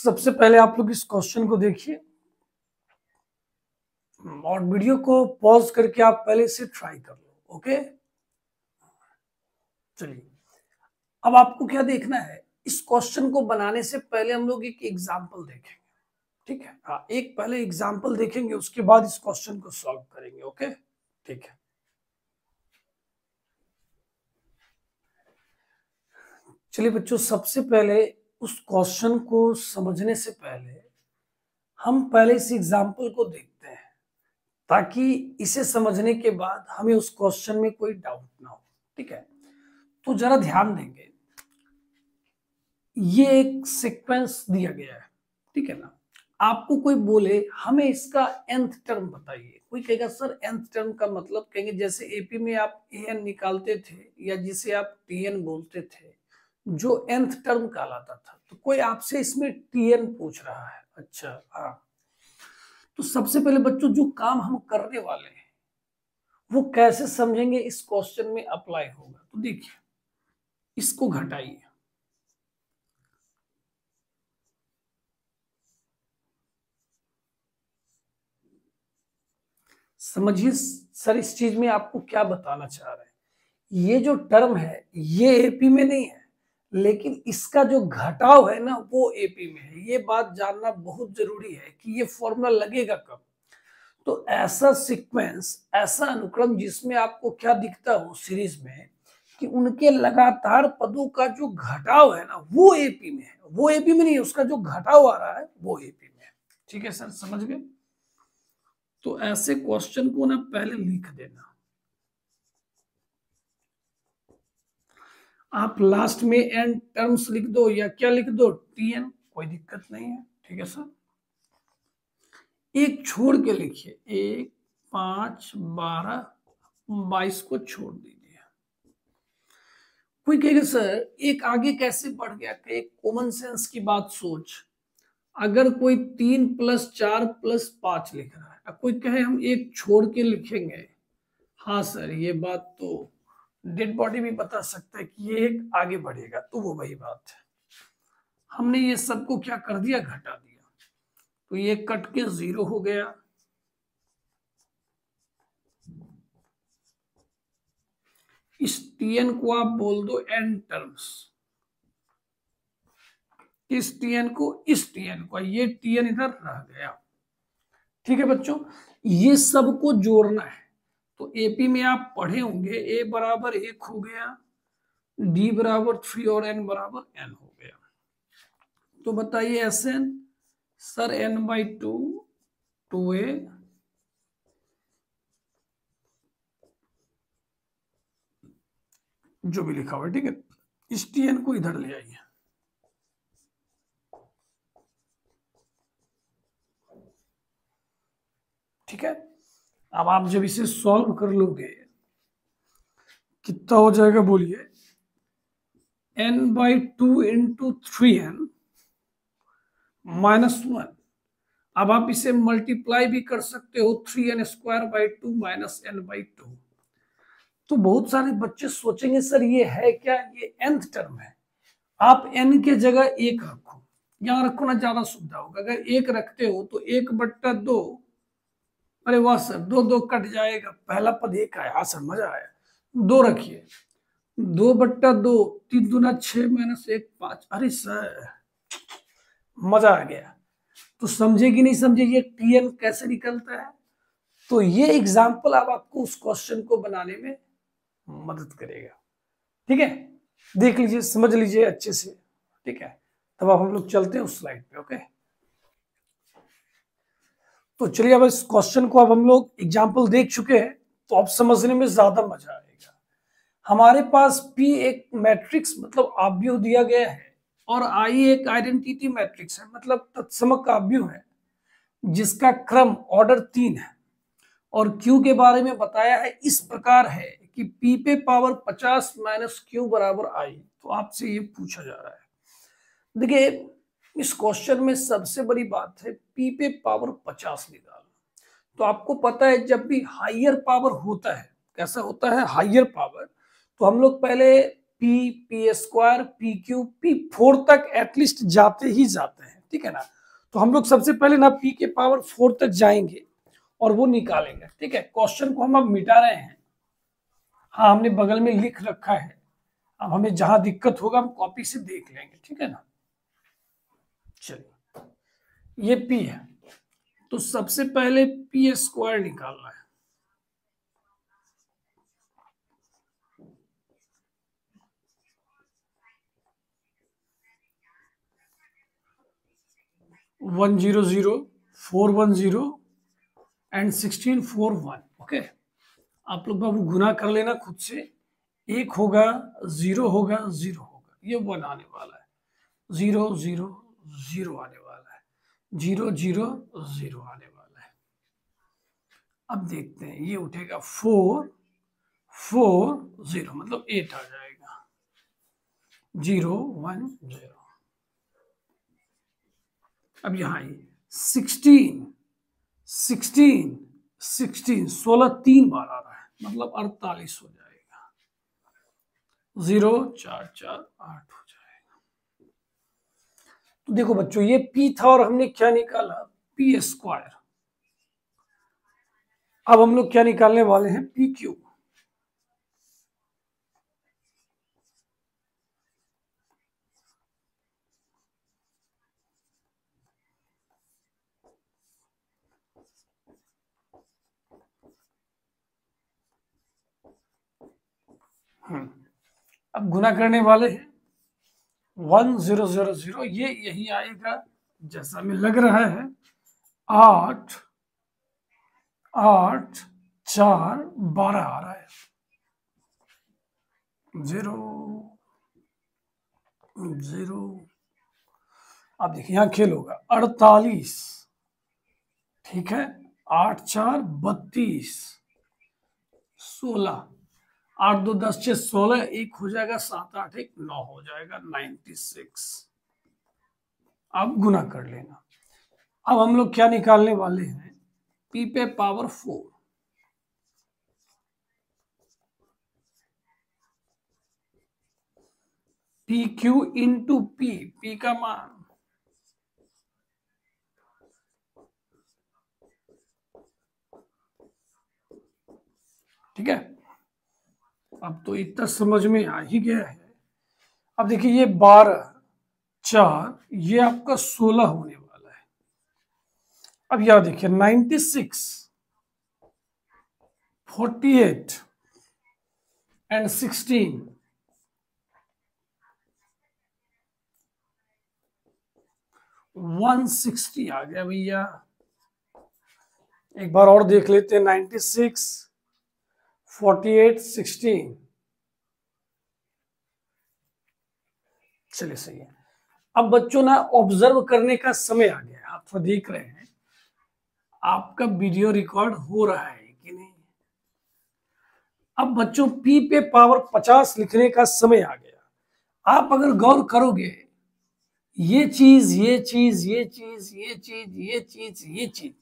सबसे पहले आप लोग इस क्वेश्चन को देखिए और वीडियो को पॉज करके आप पहले से ट्राई कर लो। ओके, चलिए अब आपको क्या देखना है, इस क्वेश्चन को बनाने से पहले हम लोग एक एग्जांपल देखेंगे। ठीक है, हाँ, एक पहले एग्जांपल देखेंगे, उसके बाद इस क्वेश्चन को सॉल्व करेंगे। ओके, ठीक है। चलिए बच्चों, सबसे पहले उस क्वेश्चन को समझने से पहले हम पहले इस एग्जांपल को देखते हैं, ताकि इसे समझने के बाद हमें उस क्वेश्चन में कोई डाउट ना हो। ठीक है, तो जरा ध्यान देंगे, ये एक सीक्वेंस दिया गया है। ठीक है ना, आपको कोई बोले हमें इसका nth टर्म बताइए, कोई कहेगा सर nth टर्म का मतलब, कहेंगे जैसे एपी में आप an निकालते थे या जिसे आप tn बोलते थे, जो nth टर्म कहलाता था। तो कोई आपसे इसमें tn पूछ रहा है। अच्छा, हाँ, तो सबसे पहले बच्चों जो काम हम करने वाले हैं वो कैसे समझेंगे, इस क्वेश्चन में अप्लाई होगा। तो देखिए, इसको घटाइए, समझिए सर इस चीज में आपको क्या बताना चाह रहे हैं। ये जो टर्म है ये एपी में नहीं है, लेकिन इसका जो घटाव है ना वो एपी में है। ये बात जानना बहुत जरूरी है कि ये फॉर्मूला लगेगा कब। तो ऐसा सीक्वेंस, ऐसा अनुक्रम जिसमें आपको क्या दिखता हो सीरीज में कि उनके लगातार पदों का जो घटाव है ना वो एपी में है, वो एपी में नहीं है, उसका जो घटाव आ रहा है वो एपी में है। ठीक है सर, समझ गए। तो ऐसे क्वेश्चन को ना पहले लिख देना, आप लास्ट में एन टर्म्स लिख दो या क्या लिख दो, टीएन, कोई दिक्कत नहीं है। ठीक है सर, एक छोड़ के लिखिए, 1, 5, 12, 22 को छोड़ दीजिए। कोई कहेगा सर एक आगे कैसे बढ़ गया, एक कॉमन सेंस की बात सोच, अगर कोई 3 + 4 + 5 लिख रहा है, कोई कहे हम एक छोड़ के लिखेंगे, हाँ सर ये बात तो डेड बॉडी भी बता सकता है कि ये एक आगे बढ़ेगा, तो वो वही बात है। हमने ये सबको क्या कर दिया, घटा दिया, तो ये कट के 0 हो गया। इस टीएन को आप बोल दो एन टर्म्स, इस टीएन को, इस टीएन को, ये टीएन इधर रह गया। ठीक है बच्चों, ये सबको जोड़ना है। तो एपी में आप पढ़े होंगे ए बराबर 1 हो गया, डी बराबर 3 और एन बराबर एन हो गया। तो बताइए S N, sir n/2 2a जो भी लिखा हुआ है। ठीक है, इस टीएन को इधर ले आइए। ठीक है, अब आप जब इसे सॉल्व कर लोगे कितना हो जाएगा बोलिए, n/2 × 3n - 1। अब आप इसे मल्टीप्लाई भी कर सकते हो, 3n² / 2 - n/2। तो बहुत सारे बच्चे सोचेंगे सर ये है क्या, ये nth टर्म है। आप n के जगह 1 रखो, यहां रखो ना, ज्यादा सुविधा होगा। अगर 1 रखते हो तो 1/2, अरे वाह सर, 2 2 कट जाएगा, पहला पद 1 आया। हाँ सर, मजा आया। 2 रखिए, 2/2, 3 दूना 6 - 1 5। अरे सर मजा आ गया। तो समझे कि नहीं समझे ये टीएन कैसे निकलता है। तो ये एग्जाम्पल अब आपको उस क्वेश्चन को बनाने में मदद करेगा। ठीक है, देख लीजिए, समझ लीजिए अच्छे से। ठीक है, तब अब हम लोग चलते हैं उस स्लाइड पे। ओके, तो चलिए अब इस क्वेश्चन को अब हम लोग एग्जाम्पल देख चुके हैं, तो अब समझने में ज्यादा मजा आएगा। हमारे पास P एक मैट्रिक्स मतलब आव्यूह दिया गया है, और I एक आइडेंटिटी मैट्रिक्स है मतलब तत्समक आव्यूह है, जिसका क्रम ऑर्डर 3 है। और Q के बारे में बताया है, इस प्रकार है कि P पे पावर 50 - Q = I। तो आपसे ये पूछा जा रहा है, देखिए इस क्वेश्चन में सबसे बड़ी बात है P पे पावर 50 निकालना। तो आपको पता है जब भी हाइयर पावर होता है, कैसा होता है हाइयर पावर, तो हम लोग पहले P, P square, P Q, P 4 तक एटलीस्ट जाते ही जाते हैं, ठीक है ना। तो हम लोग सबसे पहले ना पी के पावर 4 तक जाएंगे और वो निकालेंगे, ठीक है। क्वेश्चन को हम अब मिटा रहे हैं, हाँ हमने बगल में लिख रखा है, अब हमें जहां दिक्कत होगा हम कॉपी से देख लेंगे, ठीक है ना। चलिए ये पी है, तो सबसे पहले पी स्क्वायर निकालना है। One zero zero 410 and 1641, okay. आप लोग बाबू गुना कर लेना खुद से, एक होगा, जीरो होगा, जीरो होगा, ये 1 आने वाला है, 0 0 0 आने वाला है, 0 0 0 आने वाला है। अब देखते हैं, ये उठेगा 4 4 0, मतलब 8 आ जाएगा, 0 1 0। अब यहाँ 16 16 16 16 3 बार आ रहा है, मतलब 48 हो जाएगा, 0 4 4 8 हो जाएगा। तो देखो बच्चों, ये P था और हमने क्या निकाला, पी स्क्वायर। अब हम लोग क्या निकालने वाले हैं, पी क्यू। अब गुना करने वाले हैं, 1 0 0 0, ये यही आएगा जैसा हमें लग रहा है, 8 8 4 12 आ रहा है, 0 0। अब देखिए यहाँ खेल होगा, 48, ठीक है, 8 4 32, 16, 8 2 10 6 16, एक हो जाएगा, 7 8 1 9 हो जाएगा, 96। अब गुना कर लेना। अब हम लोग क्या निकालने वाले हैं, पी पे power 4, P Q into P, P का मान, ठीक है। अब तो इतना समझ में आ ही गया है। अब देखिए ये 12 4, ये आपका 16 होने वाला है। अब यह देखिए 96 48 एंड 16, 160 आ गया भैया। एक बार और देख लेते हैं, 96 48 16, चलिए सही है। अब बच्चों ना ऑब्जर्व करने का समय आ गया, आप तो देख रहे हैं आपका वीडियो रिकॉर्ड हो रहा है कि नहीं। अब बच्चों P पे पावर 50 लिखने का समय आ गया। आप अगर गौर करोगे, ये चीज ये चीज ये चीज ये चीज ये चीज ये चीज,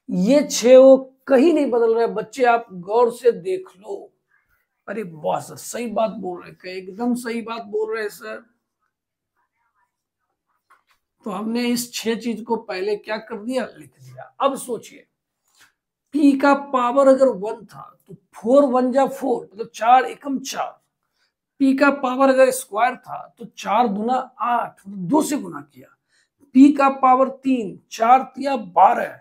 ये 6 वो कहीं नहीं बदल रहे बच्चे, आप गौर से देख लो। अरे वाह सर, सही बात बोल रहे, एकदम सही बात बोल रहे सर। तो हमने इस 6 चीज को पहले क्या कर दिया, लिख दिया। अब सोचिए, P का पावर अगर 1 था तो 4 1 जा 4, मतलब 4 एकम 4। P का पावर अगर स्क्वायर था तो 4 दूना 8, मतलब 2 से गुना किया। P का पावर 3, 4 तिया 12।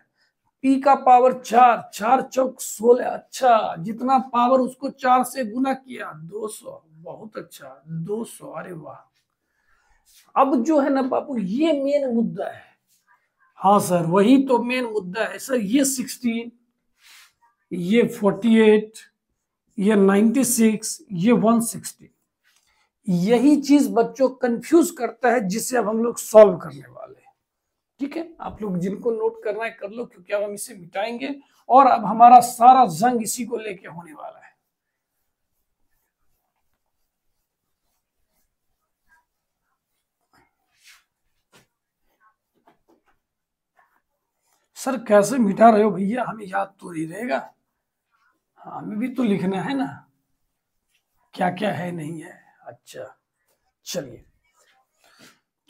P का पावर 4, 4 चौक 16। अच्छा, जितना पावर उसको 4 से गुना किया, 200। बहुत अच्छा, 200, अरे वाह। अब जो है ना बाबू, ये मेन मुद्दा है। हाँ सर, वही तो मेन मुद्दा है सर। ये 16, ये 48, ये 96, ये 160, यही चीज बच्चों कंफ्यूज करता है, जिसे अब हम लोग सॉल्व करने वाले हैं। ठीक है, आप लोग जिनको नोट करना है कर लो, क्योंकि अब हम इसे मिटाएंगे और अब हमारा सारा जंग इसी को लेके होने वाला है। सर कैसे मिटा रहे हो भैया, हमें याद तो नहीं रहेगा। हाँ, हमें भी तो लिखना है ना, क्या क्या है नहीं है। अच्छा चलिए,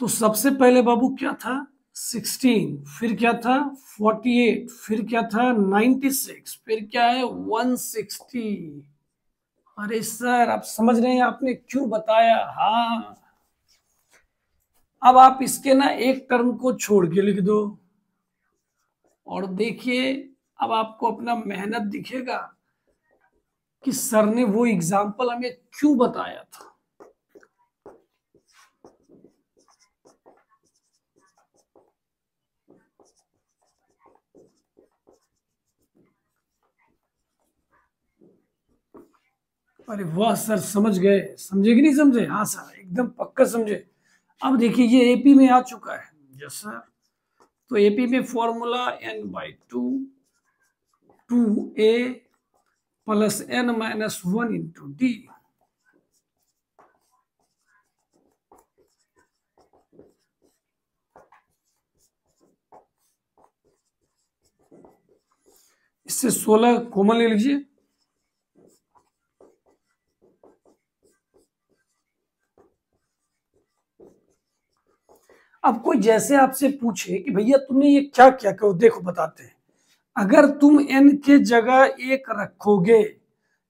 तो सबसे पहले बाबू क्या था 16, फिर क्या था 48, फिर क्या था 96, फिर क्या है 160। अरे सर आप समझ रहे हैं आपने क्यों बताया। हाँ, अब आप इसके ना एक टर्म को छोड़ के लिख दो और देखिए अब आपको अपना मेहनत दिखेगा कि सर ने वो एग्जाम्पल हमें क्यों बताया था। अरे वाह सर, समझ गए, समझे कि नहीं समझे। हाँ सर एकदम पक्का समझे। अब देखिए ये एपी में आ चुका है। यस सर, तो एपी में formula n/2 2a plus n-1 into D. इससे 16 कॉमन ले लीजिए। अब कोई जैसे आपसे पूछे कि भैया तुमने ये क्या क्या कहो, देखो बताते हैं। अगर तुम n के जगह 1 रखोगे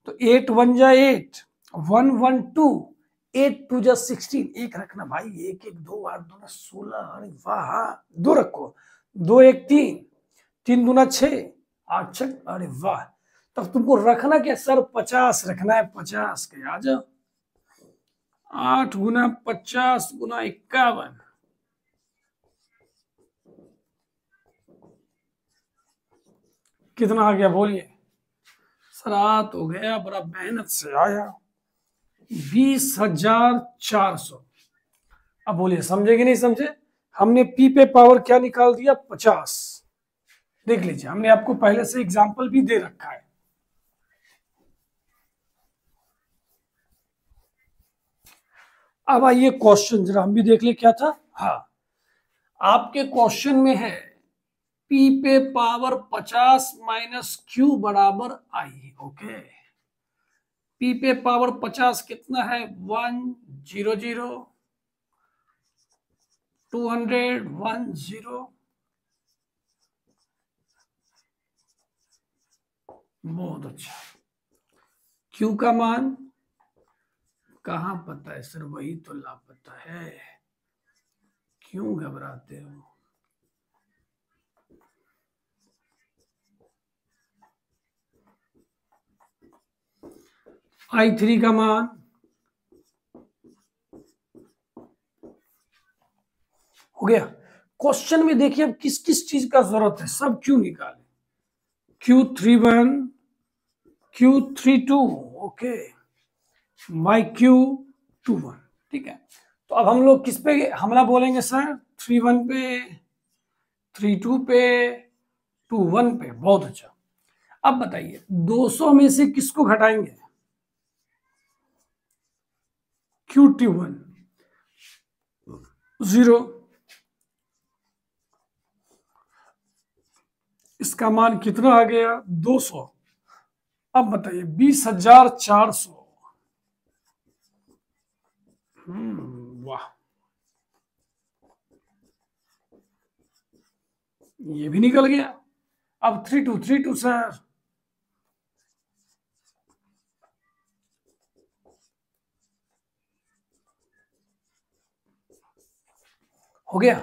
तो 8 1 जा 8, 1 1 2, 8 2 जा 16, एक रखना भाई, 1 1 2 8 2 16। अरे वाह, हाँ 2 रखो, 2 1 3, 3 दूना 6, 8 6, अरे वाह। तब तुमको रखना क्या सर, 50 रखना है, 50 के आ जाओ। 8 गुना 50 गुना 51, कितना आ गया बोलिए। सर आ तो गया, बड़ा मेहनत से आया, 20,400। अब बोलिए समझे कि नहीं समझे। हमने पी पे पावर क्या निकाल दिया 50। देख लीजिए हमने आपको पहले से एग्जाम्पल भी दे रखा है। अब आइए क्वेश्चन जरा हम भी देख ले क्या था। हाँ, आपके क्वेश्चन में है पी पे पावर 50 माइनस क्यू बराबर आई। ओके, पी पे पावर 50 कितना है 100, 200 10। बहुत अच्छा। क्यू का मान कहाँ पता है सर, वही तो लापता है, क्यों घबराते हो। I3 का मान हो गया। क्वेश्चन में देखिए अब किस किस चीज का जरूरत है, सब क्यों निकाले। Q31 Q32 okay, by Q21, ठीक है। तो अब हम लोग किस पे हमला बोलेंगे सर, 31 पे, 32 पे, 21 पे। बहुत अच्छा। अब बताइए 200 में से किसको घटाएंगे, Q21 0, इसका मान कितना आ गया 200। अब बताइए 20,400। वाह, ये भी निकल गया। अब 3232 सर, हो गया।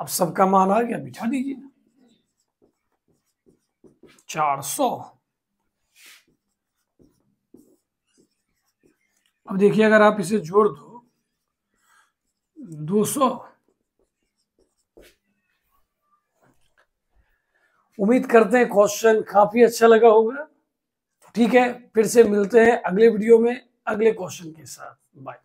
अब सबका मान आ गया, बिठा दीजिए 400। अब देखिए अगर आप इसे जोड़ दो 200। उम्मीद करते हैं क्वेश्चन काफी अच्छा लगा होगा। ठीक है, फिर से मिलते हैं अगले वीडियो में अगले क्वेश्चन के साथ। बाय।